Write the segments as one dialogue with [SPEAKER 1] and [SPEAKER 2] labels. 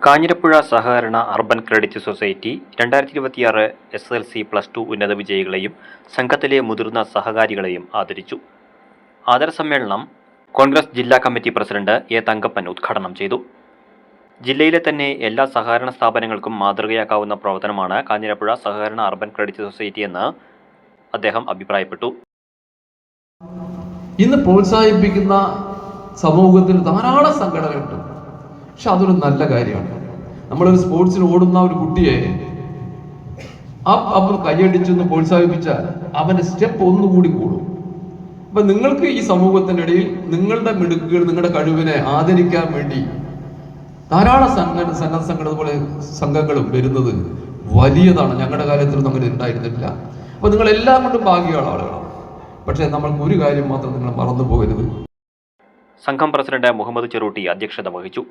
[SPEAKER 1] കാഞ്ഞിരപ്പുഴ സഹകരണ urban credit society 2026 SSLC+2 ഉന്നത വിജയികളെയും സംഘത്തിലെ മുതിർന്ന സഹകാരികളെയും ആദരിച്ചു. ആദരസമ്മേളനം കോൺഗ്രസ് ജില്ലാ കമ്മിറ്റി പ്രസിഡന്റ് എ. തങ്കപ്പൻ ഉദ്ഘാടനം ചെയ്തു. ജില്ലയിലെ തന്നെ എല്ലാ സഹകരണ സ്ഥാപനങ്ങൾക്കും മാതൃകയാക്കാവുന്ന പ്രവർത്തനമാണ് കാഞ്ഞിരപ്പുഴ സഹകരണ അർബൻ ക്രെഡിറ്റ് സൊസൈറ്റി എന്ന് അദ്ദേഹം അഭിപ്രായപ്പെട്ടു.
[SPEAKER 2] ഇന്ന് പ്രോത്സാഹിപ്പിക്കുന്ന സമൂഹത്തിൽ ധാരാളം സംഘടനകളുണ്ട്. പക്ഷെ അതൊരു നല്ല കാര്യമാണ്. നമ്മളൊരു സ്പോർട്സിന് ഓടുന്ന ഒരു കുട്ടിയെ അവൻ കൈയടിച്ചൊന്ന് പ്രോത്സാഹിപ്പിച്ചാൽ അവന്റെ സ്റ്റെപ്പ് ഒന്നുകൂടി കൂടും. അപ്പൊ നിങ്ങൾക്ക് ഈ സമൂഹത്തിന്റെ ഇടയിൽ നിങ്ങളുടെ മിടുക്കുകൾ, നിങ്ങളുടെ കഴിവിനെ ആദരിക്കാൻ വേണ്ടി ധാരാളം സംഘടന പോലെ സംഘങ്ങളും വരുന്നത് വലിയതാണ്. ഞങ്ങളുടെ കാലത്തിലൊന്നും അങ്ങനെ ഉണ്ടായിരുന്നില്ല. അപ്പൊ നിങ്ങൾ എല്ലാം കൊണ്ടും ഭാഗ്യമുള്ള ആളുകളാണ്. പക്ഷെ നമ്മൾക്ക് ഒരു കാര്യം മാത്രം നിങ്ങൾ മറന്നു പോകരുത്.
[SPEAKER 1] സംഘം പ്രസിഡന്റ് മുഹമ്മദ് ചെറൂട്ടി അധ്യക്ഷത വഹിച്ചു.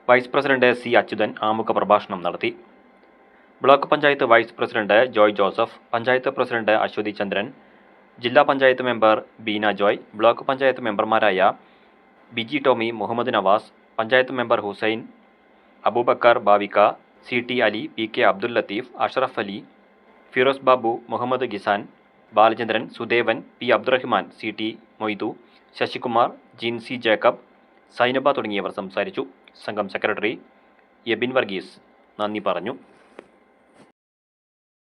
[SPEAKER 1] Vice president C. അച്യുതൻ ആമുഖ പ്രഭാഷണം നടത്തി. Block panchayat vice president Joy Joseph, panchayat president Aswathy Chandran, ജില്ലാ പഞ്ചായത്ത് മെമ്പർ ബീന ജോയ്, ബ്ലോക്ക് പഞ്ചായത്ത് മെമ്പർമാരായ Biji Tomy, Muhammad Navas, panchayat member Hussain, Aboobacker Bavikka, CT Ali, PK Abdul Latheef, Ashraf Ali, Firoz Babu, Muhammad Gisan, Balachandran, Sudevan, P. Abdurahman, CT Moidu, Sasikumar, Jincy Jacob, Sainaba തുടങ്ങിയവർ സംസാരിച്ചു. സംഘം സെക്രട്ടറി എബിൻ വർഗീസ് നന്ദി പറഞ്ഞു.